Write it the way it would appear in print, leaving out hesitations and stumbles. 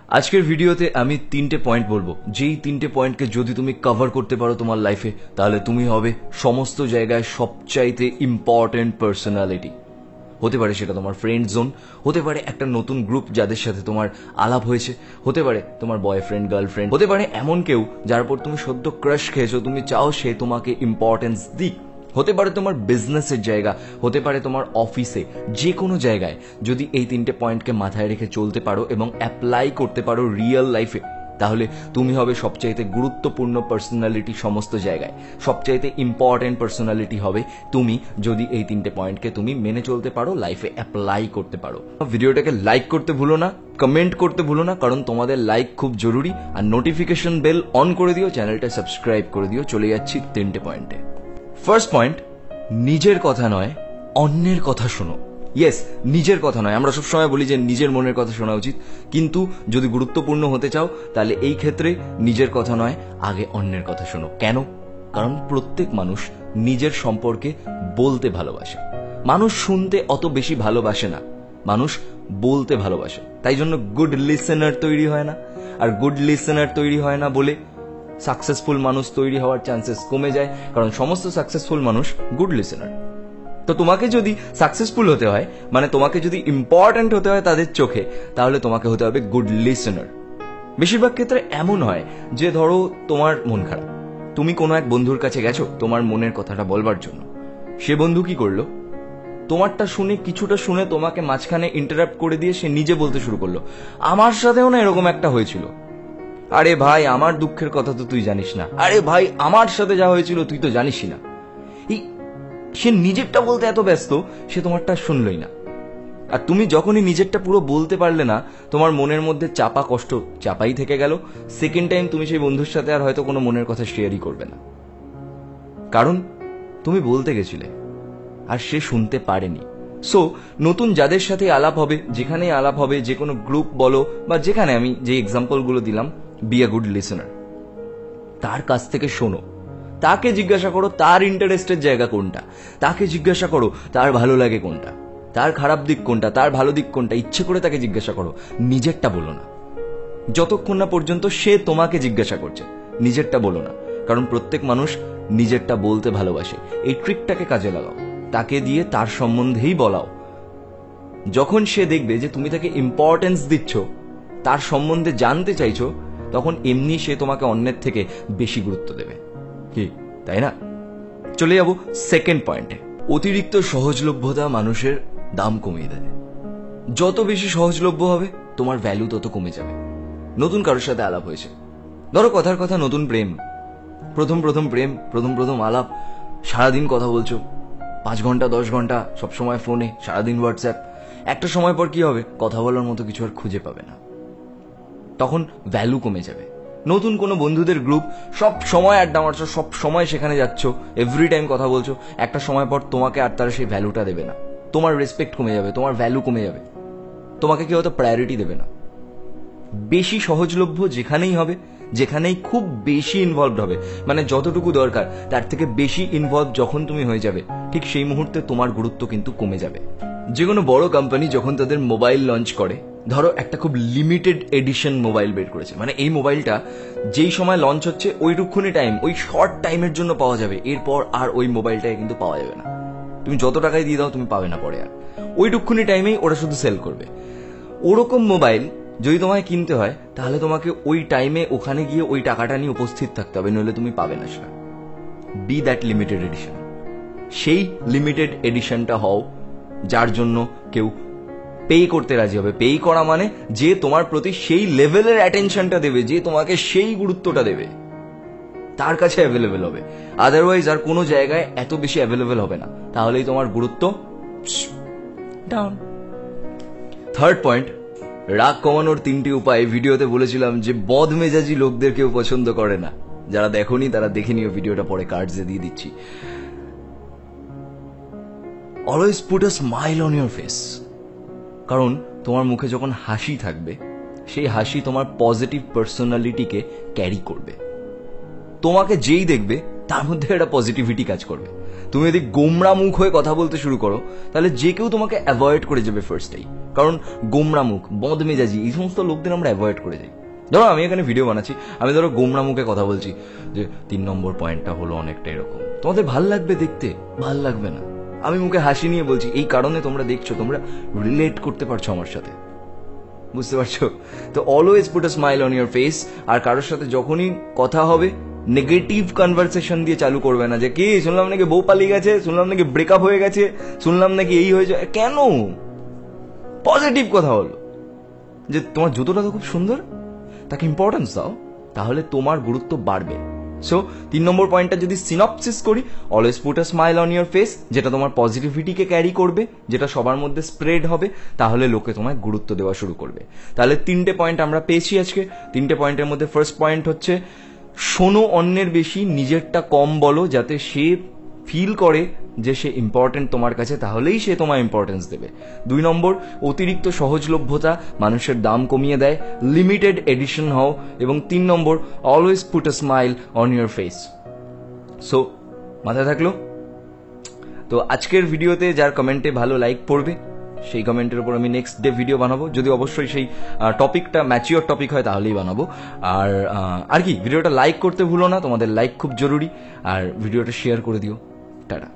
আজকের ভিডিওতে আমি 3টে পয়েন্ট বলবো, যেই 3টে পয়েন্টকে যদি তুমি কভার করতে পারো তোমার লাইফে, তাহলে তুমি হবে সমস্ত জায়গায় সবচাইতে ইম্পর্টেন্ট পার্সোনালিটি। হতে পারে সেটা তোমার ফ্রেন্ড জোন, হতে পারে একটা নতুন গ্রুপ যাদের সাথে তোমার আলাপ হয়েছে, হতে পারে তোমার বয়ফ্রেন্ড গার্লফ্রেন্ড, হতে পারে এমন কেউ যার উপর তুমি সদ্য ক্রাশ খেয়েছো, তুমি চাও সে তোমাকে ইম্পর্টেন্স দিক, হতে পারে তোমার বিজনেসের জায়গা, হতে পারে তোমার অফিসে, যে কোনো জায়গায় যদি এই 3টে পয়েন্টকে মাথায় রেখে চলতে পারো এবং অ্যাপ্লাই করতে পারো রিয়েল লাইফে, তাহলে তুমি হবে সবচাইতে গুরুত্বপূর্ণ পার্সোনালিটি সমস্ত জায়গায়। সবচাইতে ইম্পর্টেন্ট পার্সোনালিটি হবে তুমি, যদি এই 3টে পয়েন্টকে তুমি মেনে চলতে পারো, লাইফে অ্যাপ্লাই করতে পারো। ভিডিওটাকে লাইক করতে ভুলো না, কমেন্ট করতে ভুলো না, কারণ তোমাদের লাইক খুব জরুরি। আর নোটিফিকেশন বেল অন করে দিও, চ্যানেলটা সাবস্ক্রাইব করে দিও। চলে যাচ্ছি 3টে পয়েন্টে। ফার্স্ট পয়েন্ট, নিজের কথা নয় অন্যের কথা শোনো। ইয়েস, নিজের কথা নয়। আমরা সবসময় বলি যে নিজের মনের কথা শোনা উচিত, কিন্তু যদি গুরুত্বপূর্ণ হতে চাও তাহলে এই ক্ষেত্রে নিজের কথা নয়, আগে অন্যের কথা শোনো। কেন? কারণ প্রত্যেক মানুষ নিজের সম্পর্কে বলতে ভালোবাসে, মানুষ শুনতে অত বেশি ভালোবাসে না, মানুষ বলতে ভালোবাসে। তাই জন্য গুড লিসেনার তৈরি হয় না, আর গুড লিসেনার তৈরি হয় না বলে সাকসেসফুল মানুষ তৈরি হওয়ার চান্সেস কমে যায়, কারণ সমস্ত সাকসেসফুল মানুষ গুড লিসেনার। তো তোমাকে যদি সাকসেসফুল হতে হয়, মানে তোমাকে যদি ইম্পর্ট্যান্ট হতে হয় তাদের চোখে, তাহলে তোমাকে হতে হবে গুড লিসেনার। বেশিরভাগ ক্ষেত্রে এমন হয় যে ধরো তোমার মন খারাপ, তুমি কোনো এক বন্ধুর কাছে গেছো তোমার মনের কথাটা বলবার জন্য, সে বন্ধু কি করলো, তোমারটা শুনে কিছুটা শুনে তোমাকে মাঝখানে ইন্টারাপ্ট করে দিয়ে সে নিজে বলতে শুরু করলো, আমার সাথেও না এরকম একটা হয়েছিল। আরে ভাই, আমার দুঃখের কথা তো তুই জানিস না, আরে ভাই আমার সাথে যা হয়েছিল তুই তো জানিসই না। সে নিজেরটা বলতে এত ব্যস্ত, সে তোমারটা শুনলই না। আর তুমি যখনই নিজেরটা পুরো বলতে পারলে না, তোমার মনের মধ্যে চাপা কষ্ট চাপাই থেকে গেল। সেকেন্ড টাইম তুমি সেই বন্ধুর সাথে আর হয়তো কোনো মনের কথা শেয়ারই করবে না, কারণ তুমি বলতে গেছিলে আর সে শুনতে পারেনি। সো নতুন যাদের সাথে আলাপ হবে, যেখানেই আলাপ হবে, যে কোনো গ্রুপ বলো বা যেখানে, আমি যে এক্সাম্পলগুলো দিলাম, বি আ গুড লিসেনার। তার কাছ থেকে শোনো, তাকে জিজ্ঞাসা করো তার ইন্টারেস্টের জায়গা কোনটা, তাকে জিজ্ঞাসা করো তার ভালো লাগে কোনটা, তার খারাপ দিক কোনটা, তার ভালো দিক কোনটা, ইচ্ছে করে তাকে জিজ্ঞাসা করো। নিজেরটা বলো না, যতক্ষণ না পর্যন্ত সে তোমাকে জিজ্ঞাসা করছে। নিজেরটা বলো না, কারণ প্রত্যেক মানুষ নিজেরটা বলতে ভালোবাসে। এই ট্রিকটাকে কাজে লাগাও, তাকে দিয়ে তার সম্বন্ধেই বলাও। যখন সে দেখবে যে তুমি তাকে ইম্পর্টেন্স দিচ্ছ, তার সম্বন্ধে জানতে চাইছো, তখন এমনি সে তোমাকে অন্যের থেকে বেশি গুরুত্ব দেবে। কি, তাই না? চলে যাব সেকেন্ড পয়েন্টে। অতিরিক্ত সহজলভ্যতা মানুষের দাম কমিয়ে দেয়। যত বেশি সহজলভ্য হবে তোমার ভ্যালু তত কমে যাবে। নতুন কারোর সাথে আলাপ হয়েছে, ধরো কথার কথা নতুন প্রেম, প্রথম প্রেম, প্রথম আলাপ, সারাদিন কথা বলছো, 5 ঘন্টা 10 ঘন্টা সবসময় ফোনে, সারাদিন হোয়াটসঅ্যাপ। একটা সময় পর কি হবে, কথা বলার মতো কিছু আর খুঁজে পাবে না, তখন ভ্যালু কমে যাবে। নতুন কোনো বন্ধুদের গ্রুপ, সব সময় আড্ডা মারছো, সব সময় সেখানে যাচ্ছ, এভরি টাইম কথা বলছো, একটা সময় পর তোমাকে আর তারা সেই ভ্যালুটা দেবে না, তোমার রেসপেক্ট কমে যাবে, তোমার ভ্যালু কমে যাবে, তোমাকে কেউ হয়তো প্রায়োরিটি দেবে না। বেশি সহজলভ্য যেখানেই হবে, যেখানেই খুব বেশি ইনভলভড হবে, মানে যতটুকু দরকার তার থেকে বেশি ইনভলভ যখন তুমি হয়ে যাবে, ঠিক সেই মুহূর্তে তোমার গুরুত্ব কিন্তু কমে যাবে। যে কোনো বড় কোম্পানি যখন তাদের মোবাইল লঞ্চ করে, ধরো একটা খুব লিমিটেড এডিশন মোবাইল বের করেছে, মানে এই মোবাইলটা যেই সময় লঞ্চ হচ্ছে ওইটুকুনি টাইম, ওই শর্ট টাইমের জন্য পাওয়া যাবে, এরপর আর ওই মোবাইলটাকে কিন্তু পাওয়া যাবে না। তুমি যত টাকায় দিয়ে দাও তুমি পাবে না পরে আর, ওইটুকুনি টাইমেই ওরা শুধু সেল করবে। ওরকম মোবাইল যদি তোমায় কিনতে হয়, তাহলে তোমাকে ওই টাইমে ওখানে গিয়ে ওই টাকাটা নিয়ে উপস্থিত থাকতে হবে, নইলে তুমি পাবে না সেটা। Be that limited edition. সেই লিমিটেড এডিশনটা হও যার জন্য কেউ পে করতে রাজি হবে। পে করা মানে যে তোমার প্রতি সেই লেভেলের অ্যাটেনশনটা দেবে, যে তোমাকে সেই গুরুত্বটা দেবে, তার কাছে অ্যাভেলেবেল হবে। আদারওয়াইজ আর কোনো জায়গায় এত বেশি অ্যাভেলেবেল হবে না, তাহলেই তোমার গুরুত্ব ডাউন। থার্ড পয়েন্ট, রাগ কমানোর 3টি উপায়। ভিডিওতে বলেছিলাম যে বদমেজাজি লোকদের কেউ পছন্দ করে না, যারা দেখোনি তারা দেখে নিও, ভিডিওটা পরে কার্ডসে দিয়ে দিচ্ছি। Always put a smile on your face, কারণ তোমার মুখে যখন হাসি থাকবে, সেই হাসি তোমার পজিটিভ পার্সোনালিটিকে ক্যারি করবে। তোমাকে যেই দেখবে তার মধ্যে একটা পজিটিভিটি কাজ করবে। তুমি যদি গোমরা মুখ হয়ে কথা বলতে শুরু করো, তাহলে যে কেউ তোমাকে অ্যাভয়েড করে যাবে ফার্স্টেই, কারণ গোমরা মুখ, বদমেজাজি, এই সমস্ত লোকদের আমরা অ্যাভয়েড করে যাই। ধরো আমি এখানে ভিডিও বানাচ্ছি, আমি ধরো গোমরা মুখে কথা বলছি যে 3 নম্বর পয়েন্টটা হলো অনেকটা এরকম, তোমাদের ভাল লাগবে দেখতে? ভাল লাগবে না। আমি মুখে হাসি নিয়ে বলছি, এই কারণে তোমরা দেখছো, তোমরা রিলেট করতে পারছো আমার সাথে, বুঝতে পারছো? তো always put a smile on your face. আর কারোর সাথে যখনই কথা হবে নেগেটিভ কনভারসেশন দিয়ে চালু করবে না, যে কি শুনলাম নাকি বউ পালিয়ে গেছে, শুনলাম নাকি ব্রেকআপ হয়ে গেছে, শুনলাম নাকি এই হয়েছে। কেন? পজিটিভ কথা হলো যে তোমার জুতোটা তো খুব সুন্দর, তাকে ইম্পর্টেন্স দাও, তাহলে তোমার গুরুত্ব বাড়বে। সো 3 নম্বর পয়েন্টটা যদি সিনপসিস করি, always put a smile on your face, যেটা তোমার পজিটিভিটিকে ক্যারি করবে, যেটা সবার মধ্যে স্প্রেড হবে, তাহলে লোকে তোমায় গুরুত্ব দেওয়া শুরু করবে। তাহলে 3টে পয়েন্ট আমরা পেয়েছি আজকে। 3টে পয়েন্টের মধ্যে ফার্স্ট পয়েন্ট হচ্ছে শোনো অন্যের বেশি, নিজেরটা কম বলো, যাতে সে ফিল করে যে সে ইম্পর্টেন্ট তোমার কাছে, তাহলেই সে তোমায় ইম্পর্টেন্স দেবে। 2 নম্বর, অতিরিক্ত সহজলভ্যতা মানুষের দাম কমিয়ে দেয়, লিমিটেড এডিশন হও। এবং 3 নম্বর, always put a smile on your face. So মাথায় থাকলো? তো আজকের ভিডিওতে যার কমেন্টে ভালো লাইক পড়বে, সেই কমেন্টের উপর আমি নেক্সট ডে ভিডিও বানাবো, যদি অবশ্যই সেই টপিকটা ম্যাচিওর টপিক হয় তাহলেই বানাবো। আর কি, ভিডিওটা লাইক করতে ভুলো না, তোমাদের লাইক খুব জরুরি। আর ভিডিওটা শেয়ার করে দিও। টাটা।